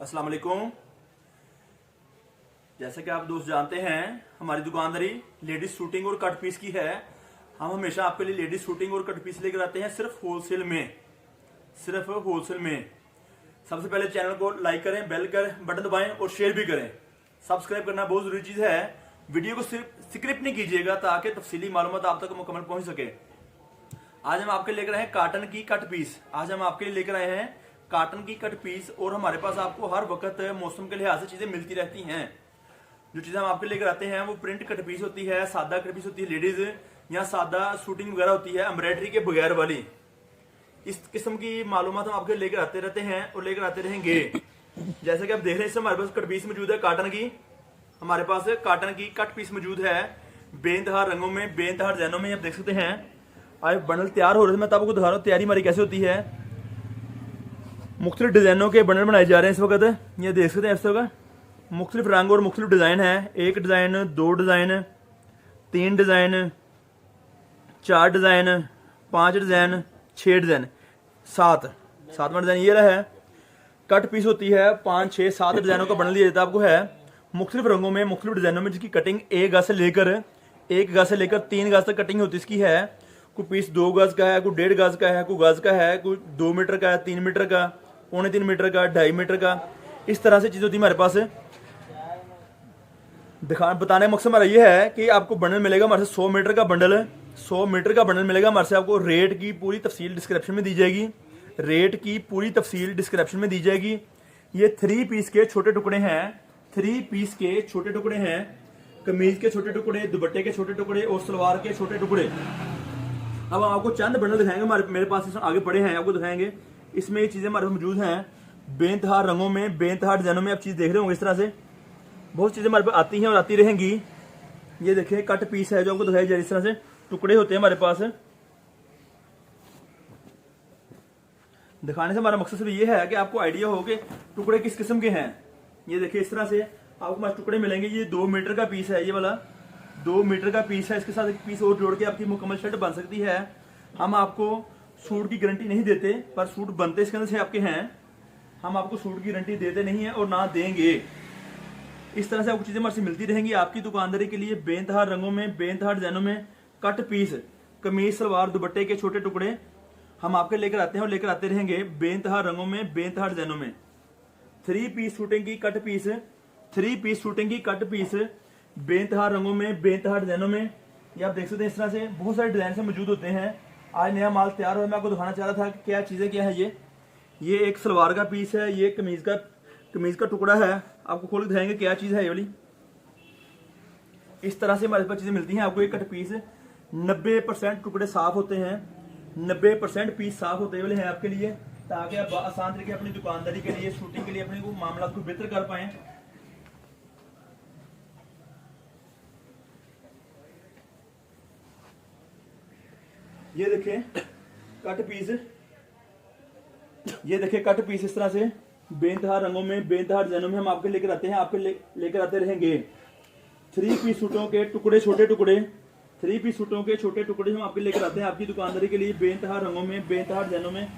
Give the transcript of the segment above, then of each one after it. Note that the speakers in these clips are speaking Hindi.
अस्सलाम वालेकुम। जैसे कि आप दोस्त जानते हैं, हमारी दुकानदारी लेडीज शूटिंग और कट पीस की है। हम हमेशा आपके लिए लेडीज शूटिंग और कट पीस लेकर आते हैं सिर्फ होलसेल में, सिर्फ होलसेल में। सबसे पहले चैनल को लाइक करें, बेल कर बटन दबाएं और शेयर भी करें। सब्सक्राइब करना बहुत जरूरी चीज है। वीडियो को सिर्फ स्क्रिप्ट नहीं कीजिएगा ताकि तफसीली मालूमात आप तक मुकम्मल पहुंच सके। आज हम आपके लेकर आए हैं काटन की कट पीस। आज हम आपके लिए लेकर आए हैं काटन की कट पीस, और हमारे पास आपको हर वक्त मौसम के लिहाज से चीजें मिलती रहती हैं। जो चीजें हम आपके लेकर आते हैं वो प्रिंट कट पीस होती है, सादा कट पीस होती है लेडीज, या सादा शूटिंग वगैरह होती है एम्ब्रॉयडरी के बगैर वाली। इस किस्म की मालूमात हम आपके लेकर आते रहते हैं और लेकर आते रहेंगे। जैसे कि आप देख रहे हैं, इसमें हमारे पास कट पीस मौजूद है काटन की। हमारे पास काटन की कट पीस मौजूद है बेनतहा रंगों में, बेनतहा डिजाइनों में। आप देख सकते हैं आज बंडल तैयार हो रहे थे। मैं आपको दिखा रहा हूँ तैयारी हमारी कैसे होती है। मुख्तलिफ डिजाइनों के बंडल बनाए जा रहे हैं इस वक्त। ये देख सकते हैं इस वक्त मुख्तलिफ रंग और मुख्तलिफ डिजाइन है। एक डिजाइन, दो डिजाइन, तीन डिजाइन, चार डिजाइन, पांच डिजाइन, छह डिजाइन, सातवां डिजाइन ये रहा है। कट पीस होती है 5, 6, 7 डिजाइनों का बंडल दिया जाता है आपको है मुख्तलिफ रंगों में, मुख्तलिफ डिजाइनों में, जिसकी कटिंग 1 गज से लेकर 3 गज तक कटिंग होती है इसकी है। कोई पीस 2 गज का है, कोई 1.5 गज का है, कोई गज का है, कोई 2 मीटर का है, 3 मीटर का, 3.25 मीटर का, 2.5 मीटर का। इस तरह से चीज होती है हमारे पास। बताने का मकसद हमारा ये है कि आपको बंडल मिलेगा हमारे से 100 मीटर का बंडल, 100 मीटर का बंडल मिलेगा हमारे से। आपको रेट की पूरी तफसील डिस्क्रिप्शन में दी जाएगी, रेट की पूरी तफसील डिस्क्रिप्शन में दी जाएगी। ये 3 पीस के छोटे टुकड़े हैं, 3 पीस के छोटे टुकड़े हैं। कमीज के छोटे टुकड़े, दुपट्टे के छोटे टुकड़े और सलवार के छोटे टुकड़े। अब हम आपको चंद बंडल दिखाएंगे, मेरे पास इसमें आगे पड़े हैं, आपको दिखाएंगे। इसमें ये चीजें हमारे मौजूद हैं बेनतहा रंगों में, बेनतहा डिजाइनों में। आप चीज देख रहे होंगे इस तरह से बहुत चीजें हमारे पास आती हैं और आती रहेंगी। ये देखिए कट पीस है जो आपको दिखाई जा रही है। इस तरह से टुकड़े होते हैं हमारे पास। दिखाने से हमारा मकसद सिर्फ ये है कि आपको आइडिया हो कि टुकड़े किस किस्म के हैं। ये देखिए इस तरह से आपको हमारे टुकड़े मिलेंगे। ये 2 मीटर का पीस है, ये वाला 2 मीटर का पीस है। इसके साथ एक पीस और जोड़ के आपकी मुकम्मल शर्ट बन सकती है। हम आपको सूट की गारंटी नहीं देते, पर सूट बनते इसके अंदर से आपके हैं। हम आपको सूट की गारंटी देते नहीं है और ना देंगे। इस तरह से आपको चीजें हमारे से मिलती रहेंगी आपकी दुकानदारी के लिए बेनतहा रंगों में, बेनतहा डिजाइनों में। कट पीस, कमीज, सलवार, दुपट्टे के छोटे टुकड़े हम आपके लेकर आते हैं और लेकर आते रहेंगे बेनतहा रंगों में, बेनतहा डिजाइनों में। 3 पीस शूटिंग की कट पीस, 3 पीस शूटिंग की कट पीस बेनतहा रंगों में, बेनतहा डिजाइनों में। ये आप देख सकते हैं इस तरह से बहुत सारे डिजाइन से मौजूद होते हैं। आज नया माल तैयार हुआ, मैं आपको दिखाना चाह रहा था कि क्या चीजें क्या है। ये एक सलवार का पीस है, ये कमीज का टुकड़ा है। आपको खोल के दिखाएंगे क्या चीज है ये वाली। इस तरह से हमारे पास चीजें मिलती हैं आपको। एक कट पीस 90% टुकड़े साफ होते हैं, 90% पीस साफ होते वाले हैं आपके लिए, ताकि आप आसान तरीके अपनी दुकानदारी के लिए, शूटिंग के लिए अपने को मामला को बेहतर कर पाए। ये देखें कट पीस, ये देखें कट पीस इस तरह से बेनतहा रंगों में, बेनतहा डिजाइनों में हम आपके लेकर आते हैं, आपके लेकर आते रहेंगे। 3 पीस सूटों के टुकड़े, छोटे टुकड़े, 3 पीस सूटों के छोटे टुकड़े हम आपके लेकर आते हैं आपकी दुकानदारी के लिए बेनतहा रंगों में, बेनतहा डिजाइनों में।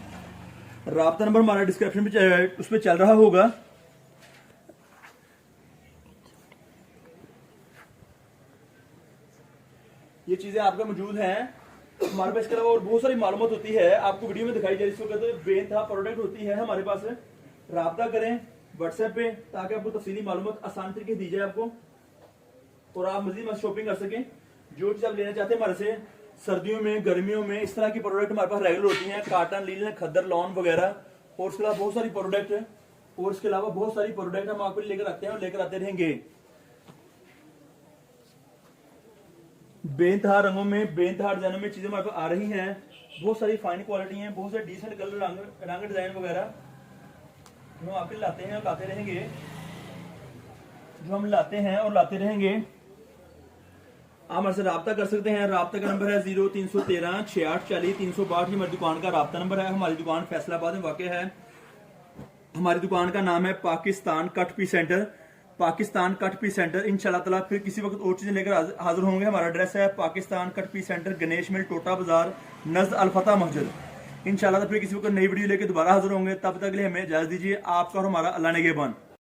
राब्ता नंबर हमारा डिस्क्रिप्शन पे उस पर चल रहा होगा। ये चीजें आपके मौजूद हैं हमारे पास। इसके अलावा और बहुत सारी मालूमात होती है आपको वीडियो में दिखाई जा रही है। इसको कहते हैं बेनतहा प्रोडक्ट होती है हमारे पास। राब्ता करें व्हाट्सएप पे ताकि आपको तफसीली मालूमात आसान तरीके दी जाए आपको, और आप मजीद शॉपिंग कर सकें। जो चीज आप लेना चाहते हैं हमारे से, सर्दियों में, गर्मियों में, इस तरह की प्रोडक्ट हमारे पास रेगुलर होती हैं। काटन, लीलन, खद्दर, लॉन वगैरह, और इसके अलावा बहुत सारी प्रोडक्ट है, और इसके अलावा बहुत सारी प्रोडक्ट हम आपको लेकर आते हैं और लेकर आते रहेंगे। बेनतहा रंगों में, बेनतहा डिजाइनों में चीजें हमारे पास आ रही हैं। बहुत सारी फाइन क्वालिटी हैं, बहुत सारे डिसेंट कलर, रंग डिजाइन वगैरह जो हम आपके लाते हैं और लाते रहेंगे, जो हम लाते हैं और लाते रहेंगे। आप हमारे से रब्ता कर सकते हैं। रब्ता का नंबर है 0313 6840 362। हमारी दुकान का रब्ता नंबर है। हमारी दुकान फैसलाबाद में वाक़ है। हमारी दुकान का नाम है Pakistan cut piece centre, Pakistan cut piece centre. इंशाल्लाह ताला फिर किसी वक्त और चीजें लेकर हाजिर होंगे। हमारा एड्रेस है Pakistan cut piece centre, Ganesh mill, टोटा बाजार, नज़द अल फतह मस्जिद। इंशाल्लाह तो फिर किसी को नई वीडियो लेके दोबारा हाजिर होंगे। तब तक के लिए हमें इजाजत दीजिए। आपका और हमारा अल्लाह नेगेबान।